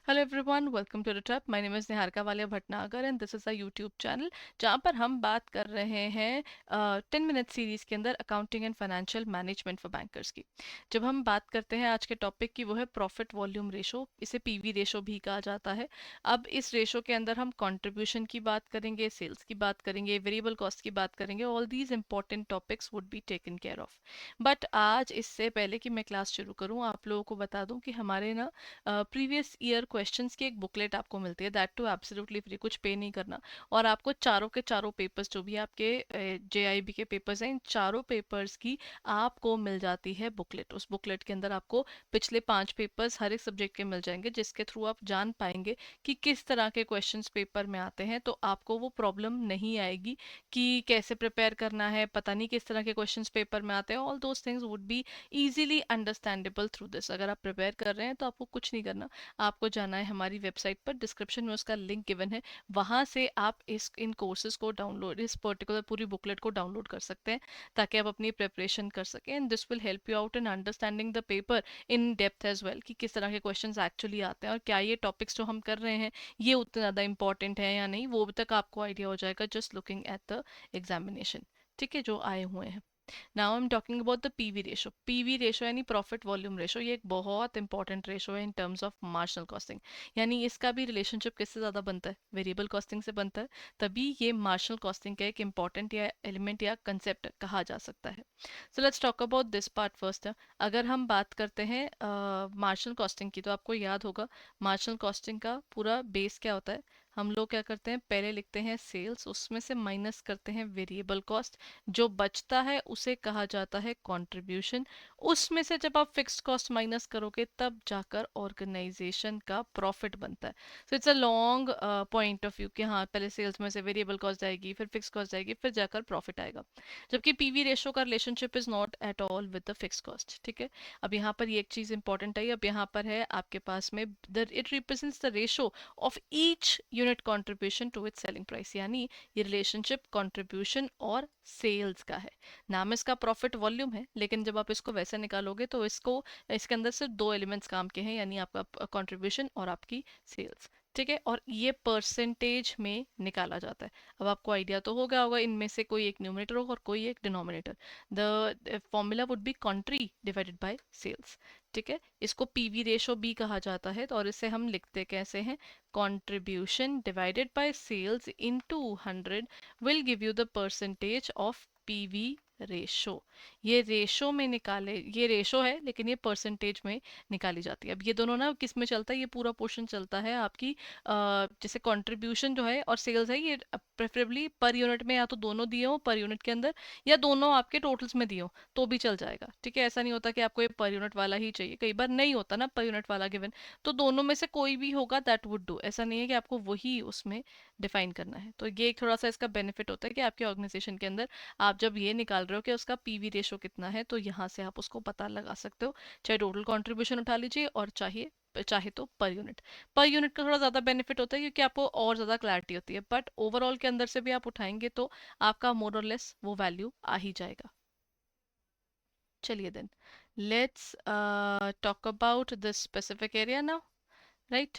Hello everyone, welcome to the trap. My name is Niharika Walia Bhatnagar and this is a YouTube channel जहाँ पर हम बात कर रहे हैं 10 मिनट सीरीज़ के अंदर accounting and financial management for bankers की। जब हम बात करते हैं आज के टॉपिक की, वो है प्रॉफिट वॉल्यूम रेशो, इसे पीवी रेशो भी कहा जाता है। अब इस रेशो के अंदर हम कंट्रीब्यूशन की बात करेंगे, सेल्स की बात करेंगे, वेरिएबल कॉस्ट की बात करेंगे। All these important topics would be taken care of. But आज इससे पहले कि मैं क्लास शुरू करूँ, आप लोगों को बता दूँ कि हमारे ना प्रीवियस ईयर क्वेश्चंस की एक बुकलेट आपको मिलती है, दैट टू एब्सोल्युटली फ्री, कुछ पे नहीं करना। और आपको चारों के चारों पेपर्स, जो भी आपके जेआईबी के पेपर्स हैं, इन चारों पेपर्स की आपको मिल जाती है बुकलेट। उस बुकलेट के अंदर आपको पिछले 5 पेपर्स हर एक सब्जेक्ट के मिल जाएंगे, जिसके थ्रू आप जान पाएंगे कि किस तरह के क्वेश्चंस पेपर में आते हैं। तो आपको वो प्रॉब्लम नहीं आएगी कि कैसे प्रिपेयर करना है, पता नहीं किस तरह के क्वेश्चंस पेपर में आते हैं। All those things would be easily understandable through this. अगर आप प्रिपेयर कर रहे हैं तो आपको कुछ नहीं करना, आपको जाना है हमारी वेबसाइट पर, डिस्क्रिप्शन में उसका लिंक गिवन है, वहां से आप इन कोर्सेज को डाउनलोड, इस पर्टिकुलर पूरी बुकलेट को डाउनलोड कर सकते हैं, ताकि आप अपनी प्रिपरेशन कर सकें। And this will help you out in understanding the paper in depth as well, कि किस तरह के क्वेश्चन एक्चुअली आते हैं और क्या ये टॉपिक्स जो हम कर रहे हैं ये उतने ज़्यादा इंपॉर्टेंट है या नहीं, वो भी तक आपको आइडिया हो जाएगा just looking at the examination. ठीक है, जो आए हुए हैं। Now I am talking about the PV ratio. PV ratio यानी प्रॉफिट वॉल्यूम रेशो, ये एक बहुत इंपॉर्टेंट रेशो है in terms of marginal costing. यानी इसका भी रिलेशनशिप किससे ज़्यादा बनता है? वेरिएबल कॉस्टिंग से बनता है। तभी ये मार्जिनल कॉस्टिंग का एक इंपॉर्टेंट या एलिमेंट या कंसेप्ट कहा जा सकता है। So let's talk about this part first. अगर हम बात करते हैं मार्जिनल कॉस्टिंग की, तो आपको याद होगा मार्जिनल कॉस्टिंग का पूरा बेस क्या होता है। हम लोग क्या करते हैं, पहले लिखते हैं सेल्स, उसमें से माइनस करते हैं वेरिएबल कॉस्ट, जो बचता है उसे कहा जाता है कंट्रीब्यूशन। उसमें से जब आप फिक्स्ड कॉस्ट माइनस करोगे तब जाकर ऑर्गेनाइजेशन का प्रॉफिट बनता है। So it's a long point of view कि हाँ, पहले सेल्स में से वेरिएबल कॉस्ट जाएगी, फिर फिक्स कॉस्ट जाएगी, फिर जाकर प्रॉफिट आएगा। जबकि पीवी रेशो का relationship is not at all with the fix cost. ठीक है, अब यहाँ पर ये एक चीज इंपॉर्टेंट है। अब यहाँ पर है आपके पास में it represents the ratio of each unit contribution to its selling price. यानी ये रिलेशनशिप कंट्रीब्यूशन और सेल्स का है। नाम इसका प्रॉफिट वॉल्यूम है, लेकिन जब आप इसको वैसे निकालोगे तो इसको, इसके अंदर सिर्फ दो एलिमेंट्स काम के हैं, यानी आपका कंट्रीब्यूशन और आपकी सेल्स। ठीक है, और ये परसेंटेज में निकाला जाता है। अब आपको आइडिया तो होगा होगा इनमें से कोई एक न्यूमरेटर होगा और कोई एक denominator. The formula would be country divided by sales. ठीक है, इसको पीवी रेशो भी कहा जाता है, तो और इसे हम लिखते कैसे हैं, contribution divided by sales into 100 will give you the percentage of PV ratio. ये रेशो में निकाले, ये रेशो है लेकिन ये परसेंटेज में निकाली जाती है। अब ये दोनों ना किस में चलता है, ये पूरा पोर्शन चलता है आपकी जैसे कंट्रीब्यूशन जो है और सेल्स है, ये प्रेफरेबली पर यूनिट में, या तो दोनों दिए हो पर यूनिट के अंदर, या दोनों आपके टोटल्स में दिए हो तो भी चल जाएगा। ठीक है, ऐसा नहीं होता कि आपको ये पर यूनिट वाला ही चाहिए, कई बार नहीं होता ना पर यूनिट वाला गिवन, तो दोनों में से कोई भी होगा दैट वुड डू। ऐसा नहीं है कि आपको वही उसमें डिफाइन करना है। तो ये एक थोड़ा सा इसका बेनिफिट होता है कि आपके ऑर्गेनाइजेशन के अंदर आप जब ये निकाल रहे हो कि उसका पीवी रेशो कितना है, तो यहाँ से आप उसको पता लगा सकते हो, चाहे टोटल कंट्रीब्यूशन उठा लीजिए और चाहे तो पर यूनिट। पर यूनिट का थोड़ा ज़्यादा बेनिफिट होता है क्योंकि आपको और ज़्यादा क्लैरिटी होती है, बट ओवरऑल के अंदर से भी आप उठाएंगे तो आपका मोर और लेस वो वैल्यू आ ही जाएगा। चलिए then, let's talk about this specific area now, right.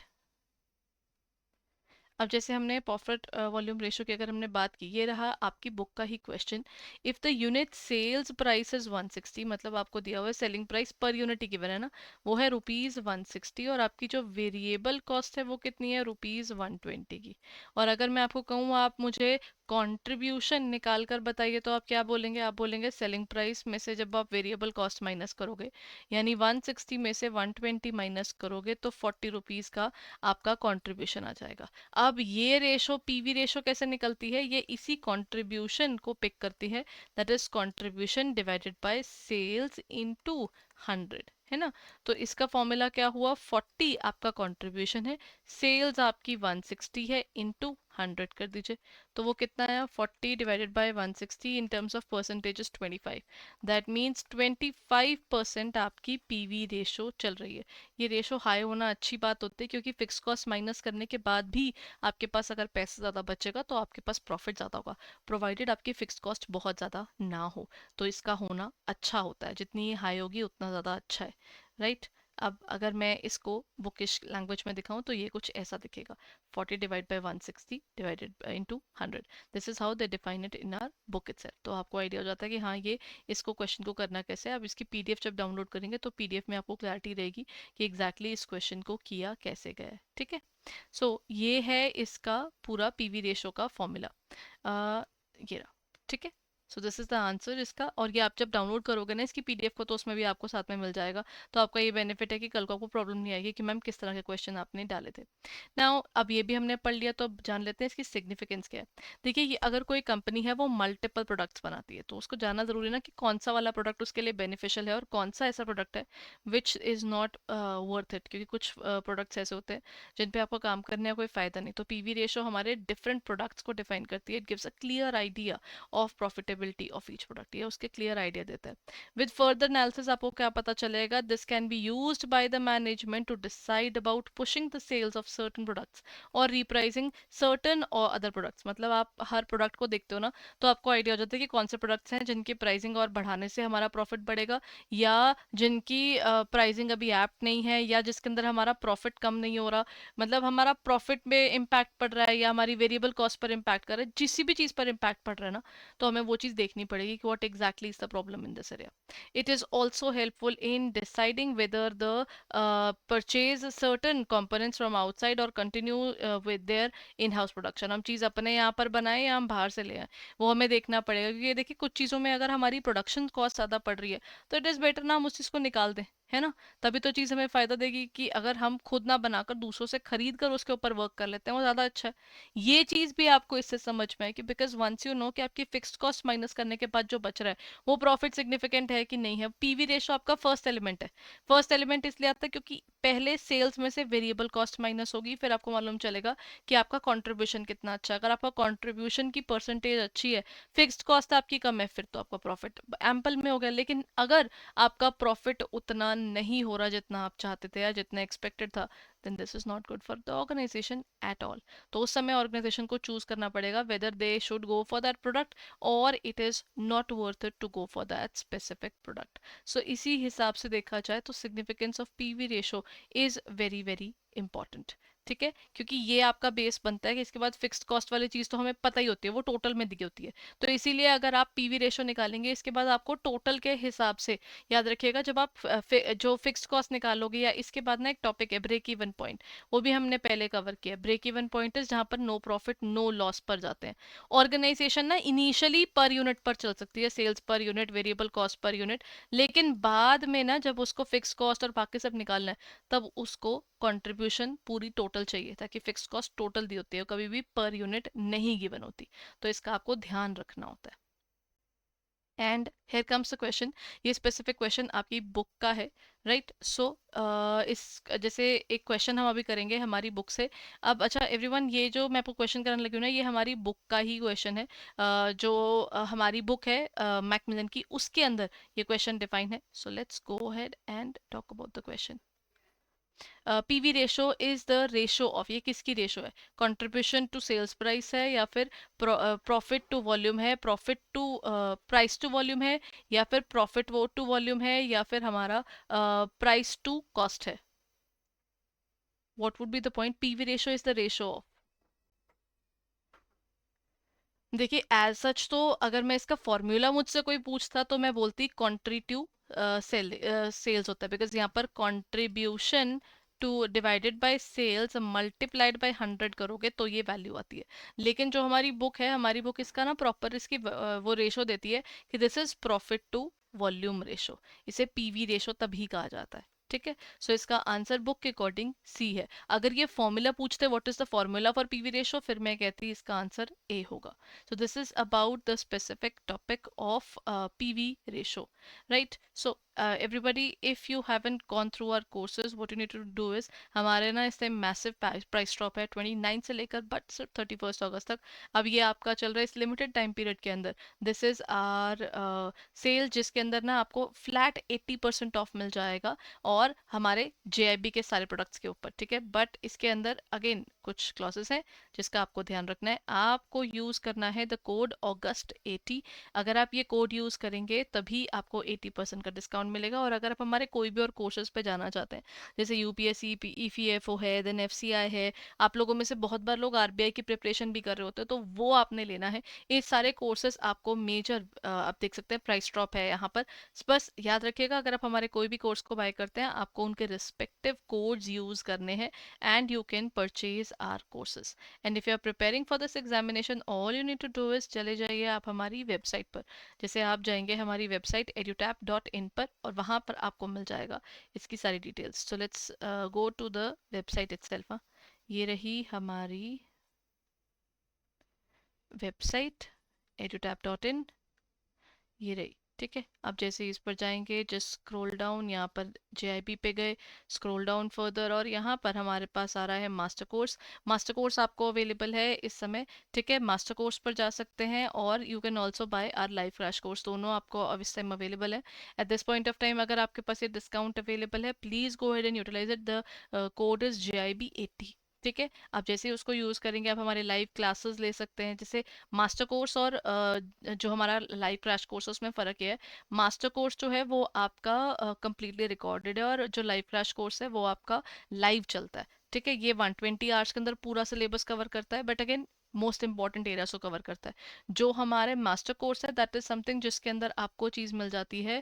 अब जैसे हमने प्रॉफिट वॉल्यूम रेशो की अगर हमने बात की, ये रहा आपकी बुक का ही question. If the unit sales price is 160, मतलब आपको दिया हुआ है सेलिंग प्राइस पर यूनिट ही गिवन है ना, वो है ₹160, और आपकी जो वेरिएबल कॉस्ट है वो कितनी है, ₹120 की। और अगर मैं आपको कहूँ आप मुझे कंट्रीब्यूशन निकाल कर बताइए, तो आप क्या बोलेंगे, आप बोलेंगे सेलिंग प्राइस में से जब आप वेरिएबल कॉस्ट माइनस करोगे, यानी 160 में से 120 माइनस करोगे तो ₹40 का आपका कंट्रीब्यूशन आ जाएगा। अब ये रेशो पीवी रेशो कैसे निकलती है, ये इसी कंट्रीब्यूशन को पिक करती है, that is contribution divided by sales into 100, है ना। तो इसका फॉर्मूला क्या हुआ, 40 आपका कंट्रीब्यूशन है, सेल्स आपकी 160 है, इनटू 100 कर दीजिए, तो वो कितना आया, 40 divided by 160 in terms of percentage 25। That means 25% आपकी पीवी रेशो चल रही है। ये रेशो हाई होना अच्छी बात होती है, क्योंकि फिक्स कॉस्ट माइनस करने के बाद भी आपके पास अगर पैसा ज़्यादा बचेगा तो आपके पास प्रॉफिट ज़्यादा होगा, प्रोवाइडेड आपकी फिक्स्ड कॉस्ट बहुत ज़्यादा ना हो। तो इसका होना अच्छा होता है, जितनी ये हाई होगी उतना ज़्यादा अच्छा है, राइट। अब अगर मैं इसको बुकिश लैंग्वेज में दिखाऊं तो ये कुछ ऐसा दिखेगा, 40 divide by 160 divided into 100। This is how they define it in are book itself. तो आपको आइडिया हो जाता है कि हाँ ये इसको क्वेश्चन को करना कैसे है। अब इसकी पीडीएफ जब डाउनलोड करेंगे तो पीडीएफ में आपको क्लैरिटी रहेगी कि एग्जैक्टली इस क्वेश्चन को किया कैसे गया है। ठीक है, सो ये है इसका पूरा पीवी रेशो का फॉर्मूला, ये रहा। ठीक है, so this is the answer इसका। और ये आप जब डाउनलोड करोगे ना इसकी पीडीएफ को तो उसमें भी आपको साथ में मिल जाएगा। तो आपका ये बेनिफिट है कि कल को आपको प्रॉब्लम नहीं आएगी कि मैम किस तरह के क्वेश्चन आपने डाले थे। नाउ अब ये भी हमने पढ़ लिया, तो अब जान लेते हैं इसकी सिग्निफिकेंस क्या है। देखिए, ये अगर कोई कंपनी है वो मल्टीपल प्रोडक्ट्स बनाती है तो उसको जानना जरूरी है ना कि कौन सा वाला प्रोडक्ट उसके लिए बेनिफिशियल है और कौन सा ऐसा प्रोडक्ट है which is not worth it. क्योंकि कुछ प्रोडक्ट्स ऐसे होते हैं जिन पे आपको काम करने का कोई फायदा नहीं। तो पीवी रेशो हमारे डिफरेंट प्रोडक्ट्स को डिफाइन करती है। It gives a clear idea of profitability of each product, ये उसके क्लियर आइडिया देता है। विद फर्दर एनालिसिस आपको क्या पता चलेगा, this can be used by the management to decide about pushing the sales of certain products और repricing certain और अदर प्रोडक्ट्स। मतलब आप हर प्रोडक्ट को देखते हो ना तो आपको आइडिया हो जाता है कि कौन से प्रोडक्ट्स हैं जिनकी प्राइसिंग और बढ़ाने से हमारा प्रॉफिट बढ़ेगा, या जिनकी प्राइसिंग अभी ऐप्ट नहीं है, या जिसके अंदर हमारा प्रॉफिट कम नहीं हो रहा, मतलब हमारा प्रॉफिट में इम्पैक्ट पड़ रहा है या हमारी वेरिएबल कॉस्ट पर इम्पैक्ट कर रहा है, जिस भी चीज़ पर इम्पैक्ट पड़ रहा है ना, तो हमें वो चीज़ देखनी पड़ेगी कि what exactly is the problem in this area. It is also helpful in deciding whether the purchase certain components from outside और continue with their in house production. हम चीज़ अपने यहाँ पर बनाएं या हम बाहर से ले आए, वो हमें देखना पड़ेगा। क्योंकि देखिए कुछ चीज़ों में अगर हमारी प्रोडक्शन कॉस्ट ज़्यादा पड़ रही है तो इट इज़ बेटर ना हम उस चीज़ को निकाल दें, है ना। तभी तो चीज़ हमें फ़ायदा देगी। कि अगर हम खुद ना बनाकर दूसरों से खरीद कर उसके ऊपर वर्क कर लेते हैं वो ज़्यादा अच्छा है। ये चीज़ भी आपको इससे समझ में है कि बिकॉज वंस यू नो कि आपकी फिक्स्ड कॉस्ट माइनस करने के बाद जो बच रहा है वो प्रॉफिट सिग्निफिकेंट है कि नहीं है। पीवी रेशो आपका फर्स्ट एलिमेंट है। फर्स्ट एलिमेंट इसलिए आता है क्योंकि पहले सेल्स में से वेरिएबल कॉस्ट माइनस होगी, फिर आपको मालूम चलेगा कि आपका कंट्रीब्यूशन कितना अच्छा है। अगर आपका कंट्रीब्यूशन की परसेंटेज अच्छी है, फिक्स्ड कॉस्ट आपकी कम है, फिर तो आपका प्रॉफिट एम्पल में हो गया। लेकिन अगर आपका प्रॉफिट उतना नहीं हो रहा जितना आप चाहते थे या जितना एक्सपेक्टेड था, then this is not good for the organization at all। तो उस समय ऑर्गेनाइजेशन को चूज करना पड़ेगा whether they should go for that product or it is not worth it to go for that specific product। so इसी हिसाब से देखा जाए तो significance of PV ratio is very very important। ठीक है, क्योंकि ये आपका बेस बनता है कि इसके बाद फिक्स्ड कॉस्ट वाली चीज तो हमें पता ही होती है, वो टोटल में दी होती है। तो इसीलिए अगर आप पीवी रेशो निकालेंगे इसके बाद आपको टोटल के हिसाब से याद रखिएगा। जब आप जो फिक्स्ड कॉस्ट निकालोगे, या इसके बाद ना एक टॉपिक है ब्रेक इवन पॉइंट, वो भी हमने पहले कवर किया। ब्रेक इवन पॉइंट इज जहां पर नो प्रॉफिट नो लॉस पर जाते हैं। ऑर्गेनाइजेशन ना इनिशियली पर यूनिट पर चल सकती है, sales per unit, variable cost per unit, लेकिन बाद में ना जब उसको फिक्स कॉस्ट और बाकी सब निकालना है तब उसको कंट्रीब्यूशन पूरी टोटल चाहिए, ताकि फिक्स कॉस्ट टोटल दी होती है, कभी भी पर यूनिट नहीं गिवन होती। तो इसका आपको ध्यान रखना होता है। And here comes the question, ये स्पेसिफिक क्वेश्चन आपकी बुक का है, राइट। सो इस जैसे एक क्वेश्चन हम अभी करेंगे हमारी बुक से। अब अच्छा एवरीवन, ये जो मैं आपको क्वेश्चन करने लगी हूँ ना, ये हमारी बुक का ही क्वेश्चन है। जो हमारी बुक है मैकमिलन की, उसके अंदर ये क्वेश्चन डिफाइन है। सो let's go ahead and talk about the question. PV ratio is the ratio of, ये किसकी रेशो है, कंट्रीब्यूशन टू सेल्स प्राइस है, या फिर प्रॉफिट टू वॉल्यूम है, profit to price to volume है, या फिर प्रॉफिट वो टू वॉल्यूम है, या फिर हमारा प्राइस टू कॉस्ट है। What would be the point, PV ratio is the ratio of. देखिए एज सच तो अगर मैं इसका फॉर्मूला मुझसे कोई पूछता तो मैं बोलती कॉन्ट्रीट्यू सेल्स होता है। बिकॉज यहाँ पर contribution to divided by sales multiplied by 100 करोगे तो ये वैल्यू आती है। लेकिन जो हमारी बुक है, हमारी बुक इसका ना प्रॉपर इसकी वो रेशो देती है कि this is profit to volume ratio. इसे पीवी रेशो तभी कहा जाता है। ठीक है, सो इसका आंसर बुक के अकॉर्डिंग सी है। अगर ये फॉर्मूला पूछते what is the formula for PV ratio, फिर मैं कहती इसका आंसर ए होगा। So this is about the specific topic of PV ratio, right? So everybody, if you haven't gone through our courses, what you need to do is, हमारे ना इस time massive price drop है 29 से लेकर but सिर्फ 31 अगस्त तक। अब ये आपका चल रहा है इस लिमिटेड टाइम पीरियड के अंदर। दिस इज आर सेल जिसके अंदर ना आपको फ्लैट 80% ऑफ मिल जाएगा, और हमारे जेआईबी के सारे प्रोडक्ट्स के ऊपर। ठीक है, बट इसके अंदर अगेन कुछ क्लॉसेस हैं जिसका आपको ध्यान रखना है। आपको यूज करना है द कोड ऑगस्ट 80। अगर आप ये कोड यूज करेंगे तभी आपको 80% का डिस्काउंट डिस्काउंट मिलेगा। और अगर आप हमारे कोई भी और कोर्सेज पे जाना चाहते हैं, जैसे यूपीएससी, ईपीएफओ है, देन एफसीआई है, आप लोगों में से बहुत बार लोग आरबीआई की प्रिपरेशन भी कर रहे होते हैं, तो वो आपने लेना है। ये सारे कोर्सेज आपको मेजर, आप देख सकते हैं प्राइस ड्रॉप है यहाँ पर। बस याद रखिएगा, अगर आप हमारे कोई भी कोर्स को बाय करते हैं, आपको उनके रिस्पेक्टिव कोड्स यूज करने हैं, and you can purchase our courses. And if you are preparing for this examination, all you need to do is, चले जाइए आप हमारी वेबसाइट पर। जैसे आप जाएंगे हमारी वेबसाइट edutap.in पर, और वहाँ पर आपको मिल जाएगा इसकी सारी details. So let's go to the website itself. ये रही हमारी वेबसाइट edutap.in, ये रही। ठीक है, अब जैसे इस पर जाएंगे, जस्ट स्क्रॉल डाउन, यहाँ पर जेआईबी पे गए, स्क्रॉल डाउन फर्दर, और यहाँ पर हमारे पास आ रहा है मास्टर कोर्स। मास्टर कोर्स आपको अवेलेबल है इस समय। ठीक है, मास्टर कोर्स पर जा सकते हैं, और you can also buy our live crash course, दोनों आपको अब इस टाइम अवेलेबल है। At this point of time अगर आपके पास ये डिस्काउंट अवेलेबल है, please go ahead and utilise it. The code is JIB80। ठीक है, आप जैसे ही उसको यूज़ करेंगे, आप हमारे लाइव क्लासेस ले सकते हैं। जैसे मास्टर कोर्स और जो हमारा लाइव क्रैश कोर्स है, उसमें फ़र्क ये है, मास्टर कोर्स जो है वो आपका कंप्लीटली रिकॉर्डेड है, और जो लाइव क्रैश कोर्स है वो आपका लाइव चलता है। ठीक है, ये 120 आवर्स के अंदर पूरा सिलेबस कवर करता है, but again most important areas को कवर करता है। जो हमारे मास्टर कोर्स है, दैट इज समथिंग जिसके अंदर आपको चीज़ मिल जाती है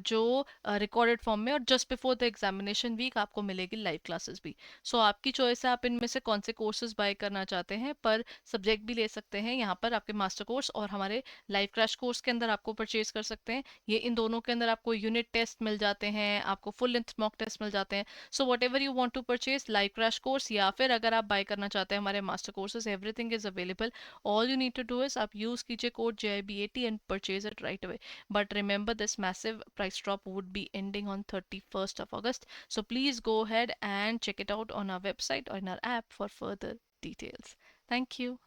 जो रिकॉर्डेड फॉर्म में, और just before the examination week आपको मिलेगी लाइव क्लासेस भी। सो आपकी चॉइस है, आप इनमें से कौन से कोर्सेज बाय करना चाहते हैं, पर सब्जेक्ट भी ले सकते हैं यहाँ पर। आपके मास्टर कोर्स और हमारे लाइव क्रैश कोर्स के अंदर आपको परचेज कर सकते हैं। ये इन दोनों के अंदर आपको यूनिट टेस्ट मिल जाते हैं, आपको फुल लेंथ मॉक टेस्ट मिल जाते हैं। So whatever you want to purchase, live crash course या फिर अगर आप बाय करना चाहते हैं हमारे master courses, everything is available. All you need to do is, आप यूज कीजिए code JIB80 and purchase it right away. But remember, this massive price drop would be ending on 31st of August. So please go ahead and check it out on our website or in our app for further details. Thank you.